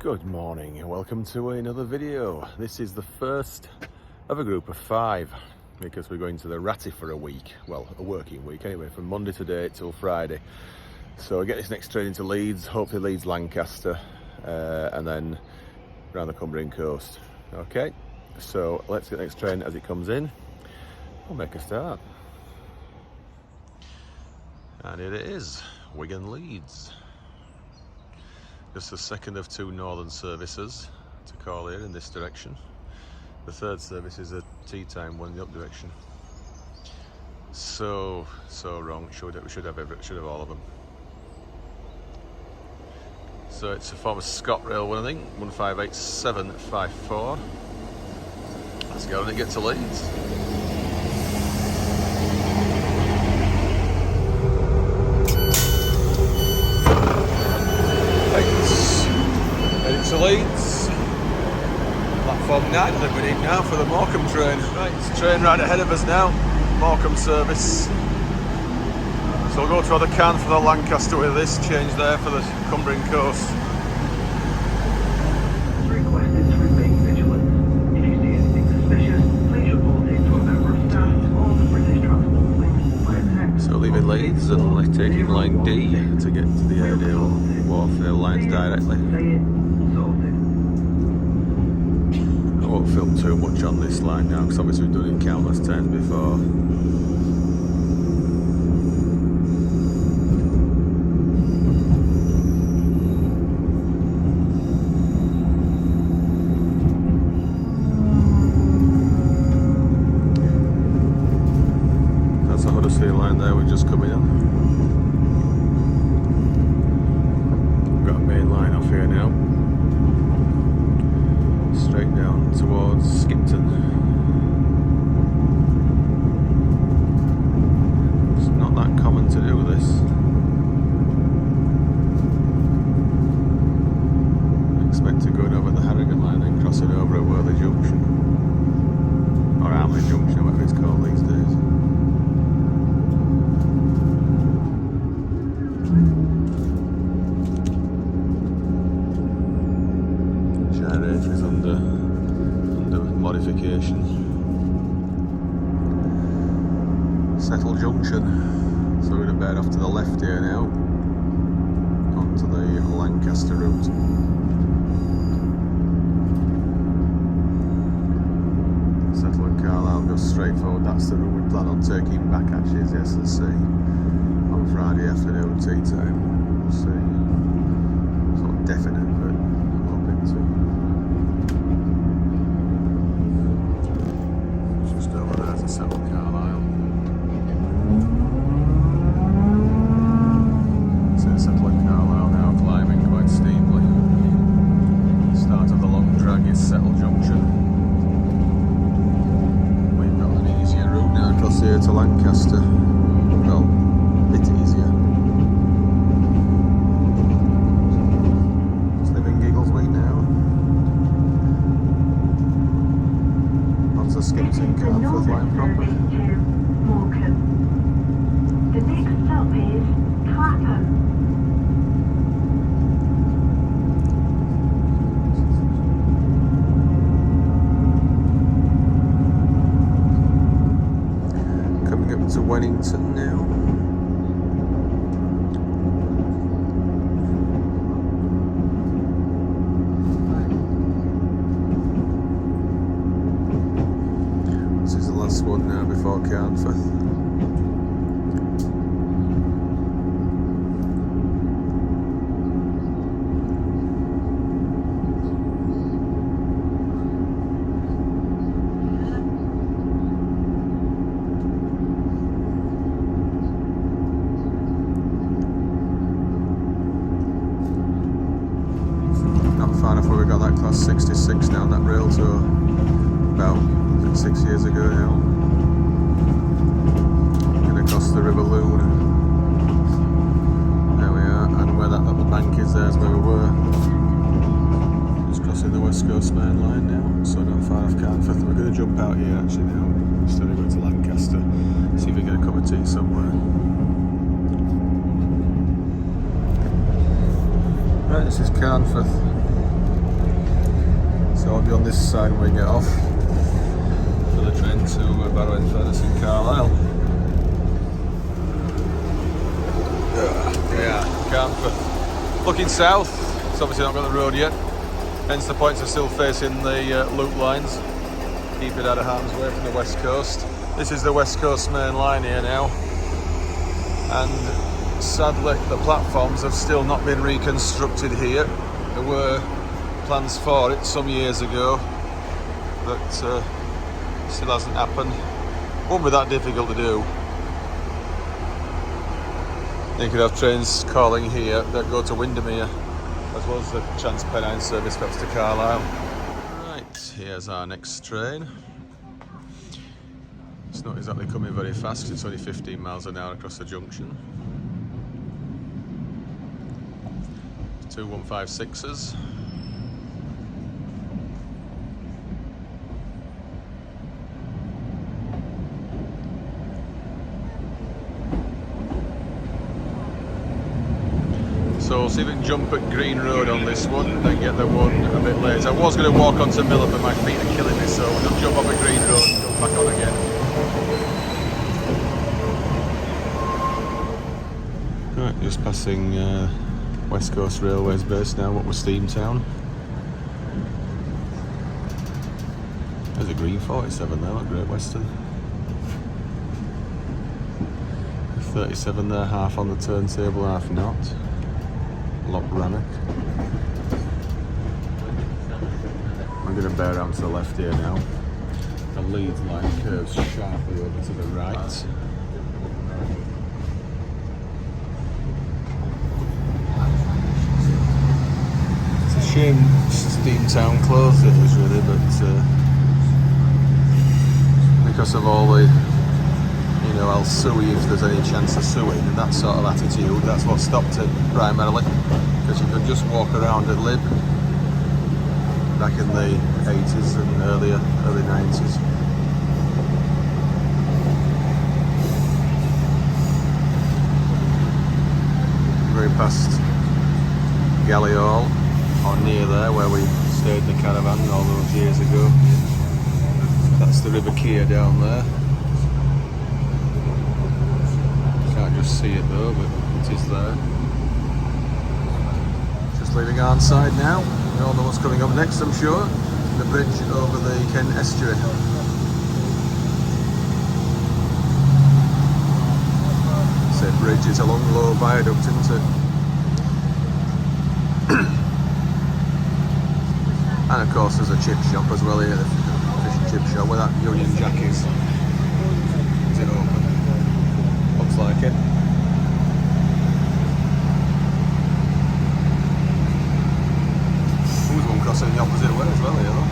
Good morning and welcome to another video. This is the first of a group of 5 because we're going to the Ratty for a week. Well, a working week anyway, from Monday today till Friday. So I get this next train into Leeds, hopefully Leeds Lancaster, and then around the Cumbrian coast. Okay, so let's get the next train as it comes in. We'll make a start. And here it is, Wigan Leeds. Just the second of 2 northern services to call here in this direction. The third service is a tea time one in the up direction. So wrong. We should have all of them. So it's a former Scott Railway, I think, 158754. Let's go and get to Leeds. To Leeds, platform 9 delivering now for the Morecambe train. Right, it's a train right ahead of us now, Morecambe service. So we'll go to the can for the Lancaster with this, change there for the Cumbrian coast. Requested to remain vigilant. If you see anything suspicious, please report it to a member of staff or the British Transport Police by text. So leaving Leeds and taking line D to get to the Eskdale wharf, the lines directly. I won't film too much on this line now because obviously we've done it countless times before. That's the Huddersfield line there, we're just coming on. We've got a main line off here now. Straight down towards Skipton. It's not that common to do this. I expect to go over the Harrigan line and cross it over at Worley Junction. Or Armley Junction, whatever it's called these days. Generator is under modification. Settle Junction. So we're going to bear off to the left here now, onto the Lancaster route. Settle and Carlisle goes straight forward. That's the route we plan on taking back actually as the S&C on Friday afternoon tea time. We'll see. It's not definite, but I'm hoping to. Just over there to Settle Carlisle. So Settle Carlisle now climbing quite steeply. Start of the long drag is Settle Junction. We've got an easier route now across here to Lancaster. Well, a bit easier. Just leaving Giggleswade now. Onto Skipton, Carnforth line proper. The next stop is Clapham. Coming up to Wellington now. This is the last one now before Carnforth. Not far enough where we got that class 66 down that rail tour about 6 years ago now. And across the River Loon. There we are, and where that little bank is, there's where we were. Just crossing the West Coast main line now, so not far off Carnforth. We're going to jump out here actually now, instead of going to Lancaster, see if we can get a cup of tea somewhere. Right, this is Carnforth. So I'll be on this side when we get off for the train to Barrow-in-Furness in Carlisle. Yeah, camp. Looking south, it's obviously not got the road yet, hence the points are still facing the loop lines. Keep it out of harm's way from the west coast. This is the west coast main line here now, and sadly the platforms have still not been reconstructed here. There were plans for it some years ago, but still hasn't happened. Won't be that difficult to do. You could have trains calling here that go to Windermere, as well as the Trans-Pennine service that's to Carlisle. Right, here's our next train. It's not exactly coming very fast, it's only 15 miles an hour across the junction. 2 156s. So we'll see if we can jump at Green Road on this one, then get the one a bit later. I was going to walk onto Millom, but my feet are killing me, so we'll jump off at Green Road and jump back on again. Right, just passing West Coast Railway's base now, what was Steamtown. There's a green 47 there, like Great Western. 37 there, half on the turntable, half not. Lock Rannoch. I'm going to bear around to the left here now. The lead line curves sharply over to the right. It's a shame Steamtown closed it was really, but because of all the, you know, I'll sue you if there's any chance of suing and that sort of attitude, that's what stopped it primarily. Because you could just walk around at Lib back in the 80s and early 90s. Very past Galley Hall, or near there where we stayed in the caravan all those years ago. That's the River Keir down there. Can't just see it though, but it is there. Just leaving our side now. We all know what's coming up next, I'm sure. The bridge over the Kent Estuary. Said bridge is a long low viaduct, isn't it? And of course there's a chip shop as well here, the fish and chip shop where that Union Jack is. Is it open? Looks like it. There's one crossing the opposite way as well here though.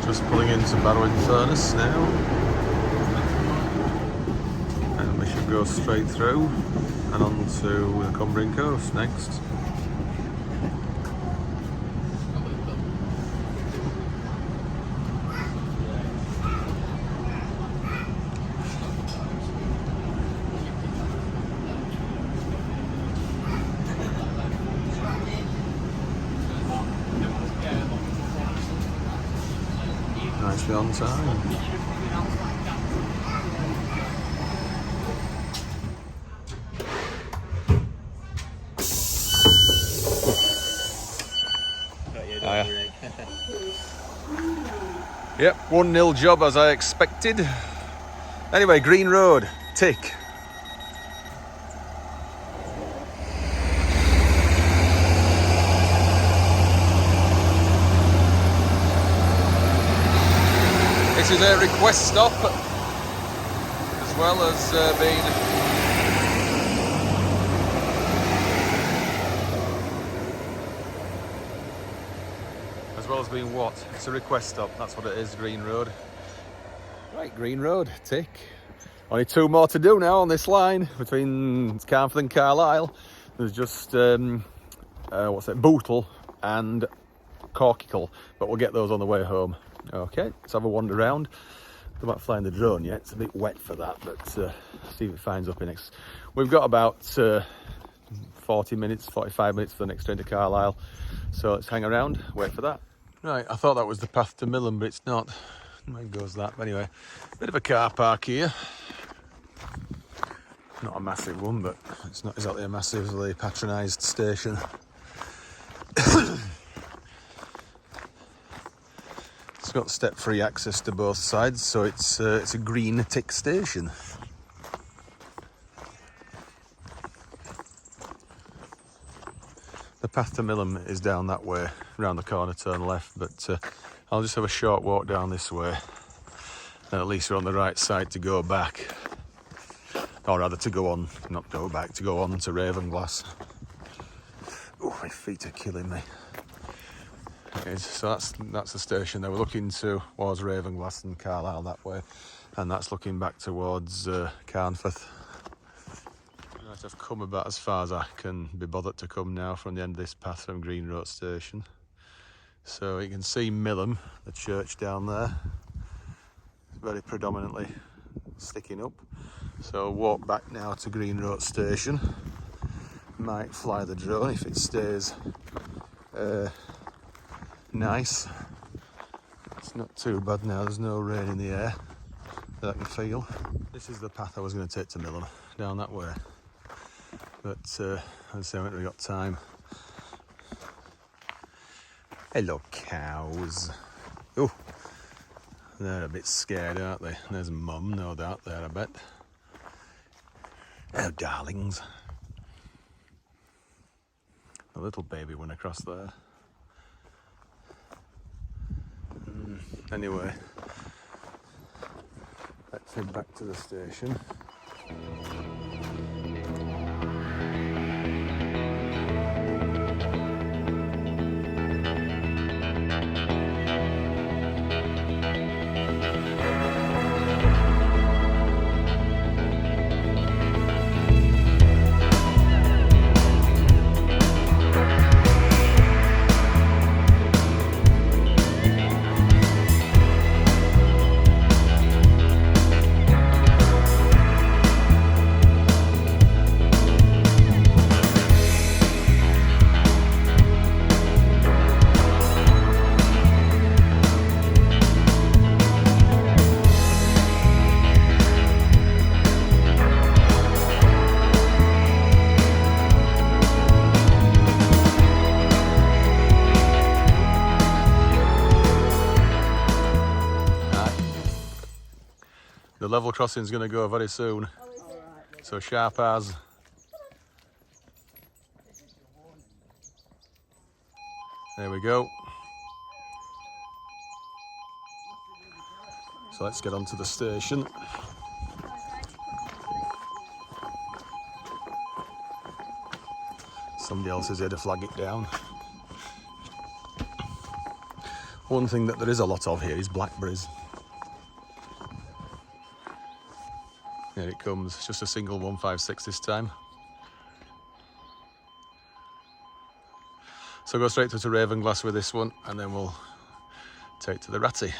Just pulling into Barrow-in-Furness now, and we should go straight through and on to the Cumbrian coast next. Nicely on time. Yep, 1-0 job as I expected. Anyway, Green Road, tick. This is a request stop well as being what? It's a request stop, that's what it is, Green Road. Right, Green Road, tick. Only 2 more to do now on this line between Carnforth and Carlisle. There's just Bootle and Corkicle, but we'll get those on the way home. Okay, let's have a wander around. Don't about flying the drone yet, it's a bit wet for that, but see if it finds up in next. We've got about 45 minutes for the next train to Carlisle, so let's hang around, wait for that. Right, I thought that was the path to Millom, but it's not. Where goes that? But anyway, bit of a car park here. Not a massive one, but it's not exactly a massively patronised station. It's got step-free access to both sides, so it's a green tick station. The path to Millom is down that way, round the corner, turn left, but I'll just have a short walk down this way, and at least we're on the right side to go back. Or rather to go on, not go back, to go on to Ravenglass. Oh, my feet are killing me. Okay, so that's the station there. We're looking towards Ravenglass and Carlisle that way, and that's looking back towards Carnforth. Right, I've come about as far as I can be bothered to come now from the end of this path from Green Road Station. So you can see Millom, the church down there. It's very predominantly sticking up. So I'll walk back now to Green Road Station. Might fly the drone if it stays nice. It's not too bad now, there's no rain in the air that I can feel. This is the path I was going to take to Millom, down that way. But I'd say I haven't really got time. Hello, cows. Oh, they're a bit scared, aren't they? There's Mum, no doubt, there, I bet. Oh, darlings. A little baby went across there. Anyway, let's head back to the station. The level crossing is going to go very soon, so sharp as. There we go. So let's get onto the station. Somebody else is here to flag it down. One thing that there is a lot of here is blackberries. Here it comes, it's just a single 156 this time. So go straight to Ravenglass with this one, and then we'll take to the Ratty.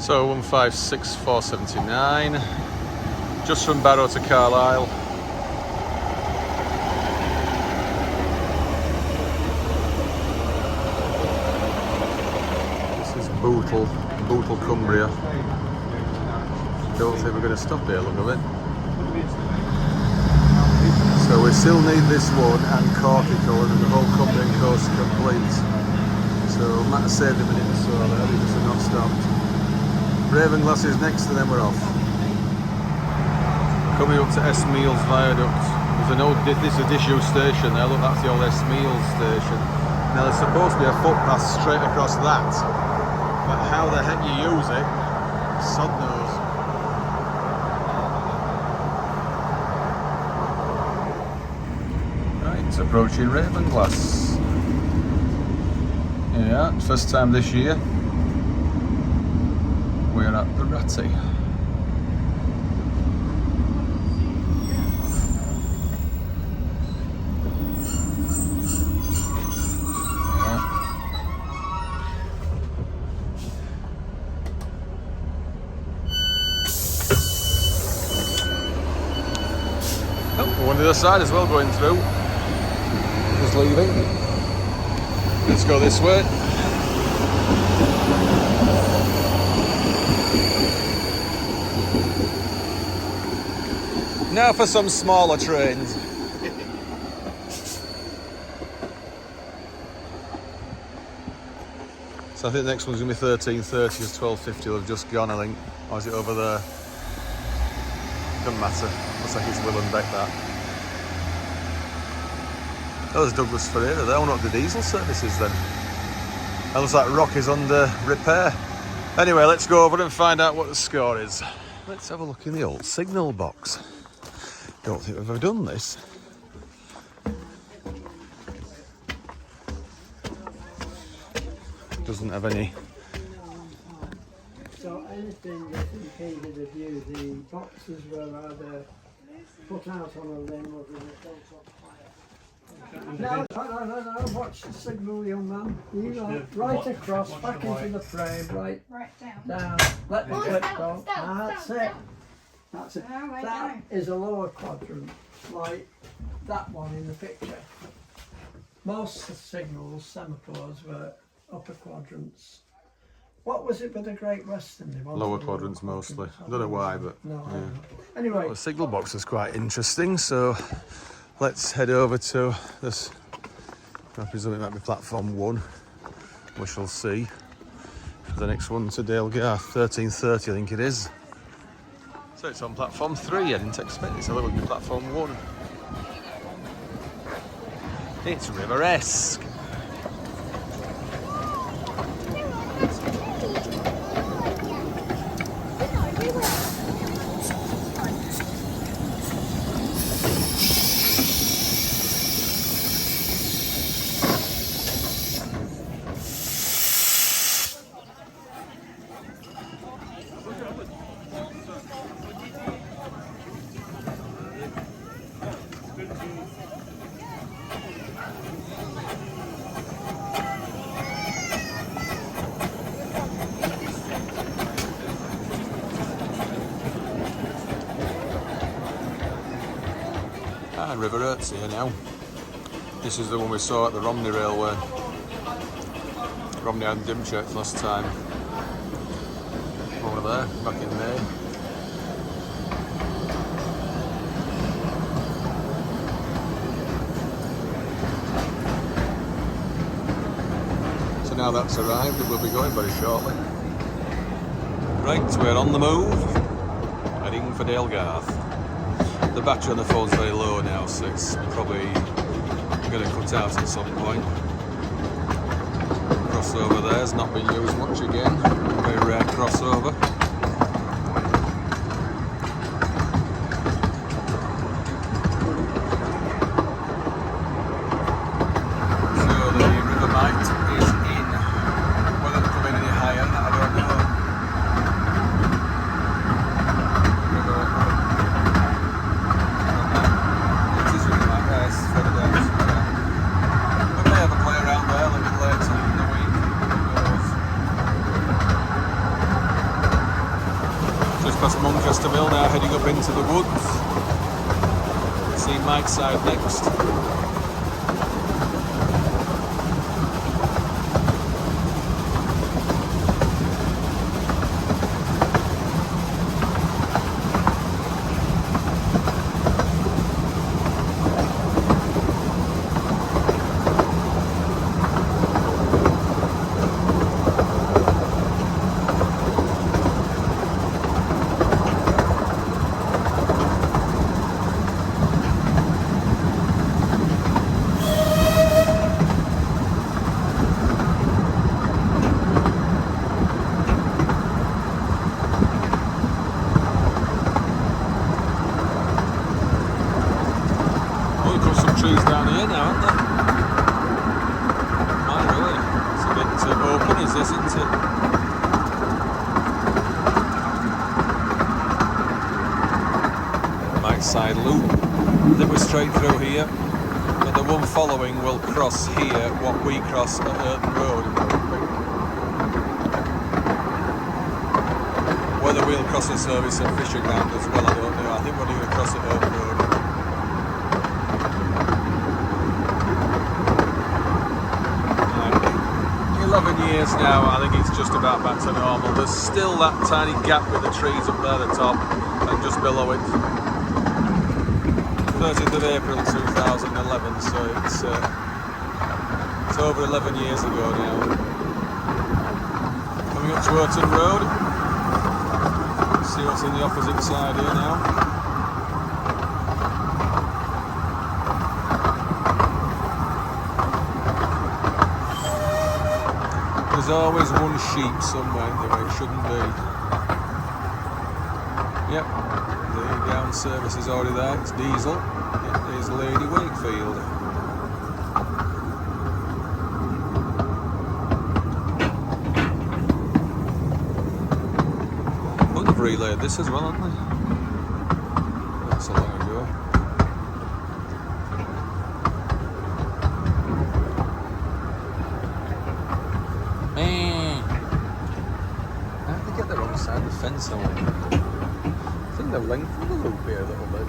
So 156,479, just from Barrow to Carlisle. This is Bootle Cumbria. Don't think we're going to stop here, look of it. So we still need this one and Corkicle, and the whole Cumbrian coast complete. So might have saved a minute or so there because they're not stopped. Ravenglass is next and then we're off. Coming up to Eskdale Viaduct. There's an old disused station there. Look, that's the old Eskdale station. Now there's supposed to be a footpath straight across that. But how the heck you use it, sod knows. Right, it's approaching Ravenglass. Yeah, first time this year. We're at the Ratty. Oh, one to the other side as well going through. Just leaving. Let's go this way. Now for some smaller trains. So I think the next one's going to be 13:30 because 12:50 will have just gone, I think. Or is it over there? Doesn't matter. Looks like it's Willem-Beck, that. Oh, there's Douglas Ferreira there. I wonder what the diesel service is then. That looks like Rock is under repair. Anyway, let's go over and find out what the score is. Let's have a look in the old signal box. Don't think we've ever done this. Doesn't have any. So anything that impeded the view, the boxes were either put out on a limb or they were built on fire. No, watch the signal, young man. You know, right across, back into the frame, right down. Let the clip go. That's it. That's it. That is a lower quadrant, like that one in the picture. Most signals, semaphores, were upper quadrants. What was it with the Great Western? Lower quadrants mostly. I don't know why, but no. Yeah. Anyway, well, the signal box is quite interesting, so let's head over to this. I presume it might be platform 1. We shall see. The next one to Dalegarth, 13:30, I think it is. So it's on platform 3. I didn't expect it, so that would be platform 1. It's River-esque. River Ratty's here now. This is the one we saw at the Romney Railway. Romney Hythe Dymchurch last time. Over there, back in May. So now that's arrived, it will be going very shortly. Right, we're on the move, heading for Dalegarth. The battery on the phone's very low now, so it's probably going to cut out at some point. Crossover there's not been used much again. Very rare crossover. So the River Hythe is in. Whether it'll come in any higher, I don't know. Past Manchester Mill now, heading up into the woods. See Mike's side next. right-hand-side loop. Then we're straight through here, but the one following will cross here, what we cross at Irton Road. Whether we'll cross a service at Fisherground as well, I don't know. I think we're going to cross at Irton Road. Right. 11 years now, I think it's just about back to normal. There's still that tiny gap with the trees up there at the top and just below it. 30th of April 2011, so it's over 11 years ago now. Coming up to Irton Road. See what's in the opposite side here now. There's always one sheep somewhere, anyway, it shouldn't be. Yep, the down service is already there, it's diesel. It is Lady Wakefield. Relayed this as well, haven't they? That's a long ago. How did they get the wrong side of the fence on? I think they're lengthening the loop here a little bit.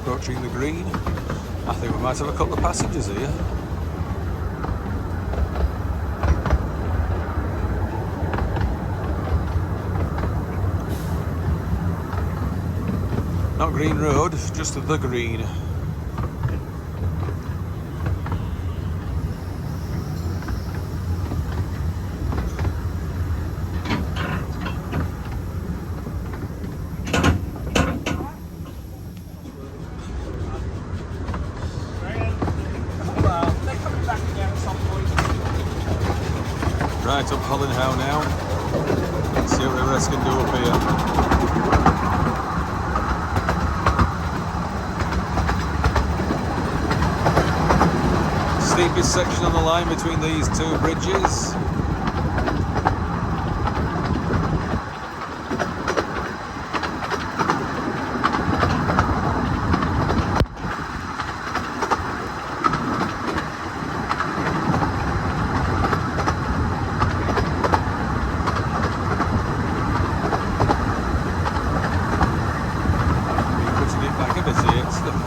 Approaching the green. I think we might have a couple of passengers here. Not Green Road, just the Green. Right up Hollinhow now. Let's see what the rest can do up here. Steepest section on the line between these two bridges.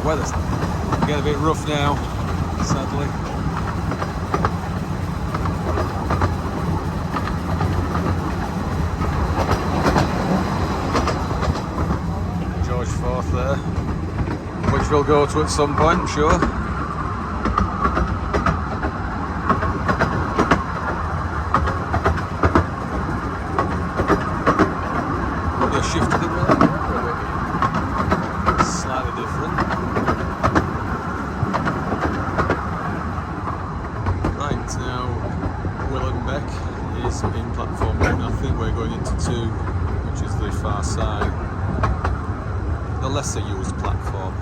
Weather's getting a bit rough now, sadly. George IV there, which we'll go to at some point, I'm sure. They shifted it well. Slightly different. In platform 1, I think we're going into 2, which is the far side, the lesser used platform.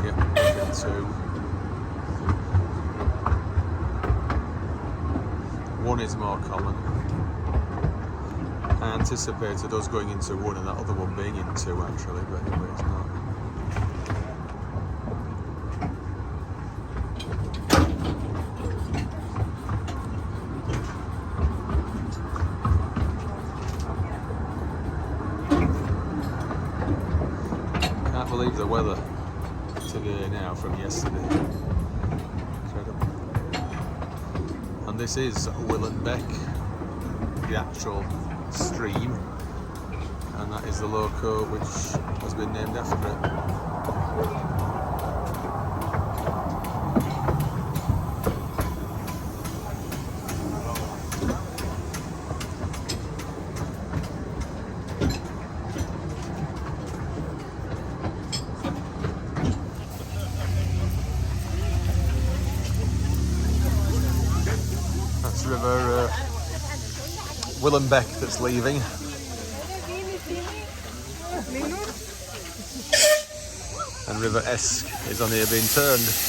Yep, 2. 1 is more common. I anticipated us going into 1 and that other one being in 2 actually, but anyway, it's not. Believe the weather today now from yesterday. Incredible. And this is Willenbeck, the actual stream, and that is the loco which has been named after it. Willem Beck that's leaving. And River Esk is on here being turned.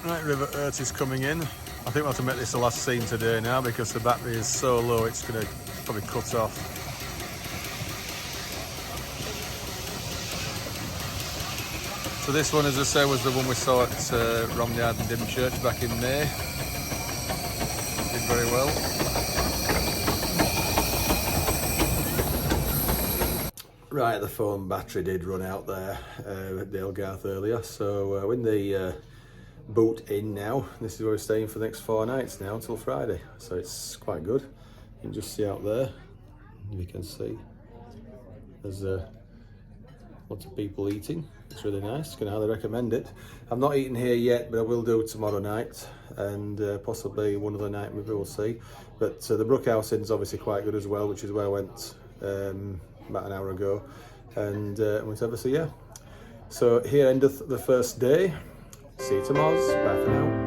Right, River Ert is coming in. I think we'll have to make this the last scene today now because the battery is so low it's going to probably cut off. So this one, as I say, was the one we saw at Romney Hythe Dymchurch back in May. Did very well. Right, the phone battery did run out there at Dalegarth earlier, so when the boot in now, this is where we're staying for the next 4 nights now until Friday, so it's quite good. You can just see out there, you can see there's lots of people eating. It's really nice, can highly recommend it. I've not eaten here yet, but I will do tomorrow night and possibly one other night, maybe we'll see. But the Brook House Inn is obviously quite good as well, which is where I went about an hour ago, and whatever. So yeah, so here endeth the first day. See you tomorrow. Bye for now.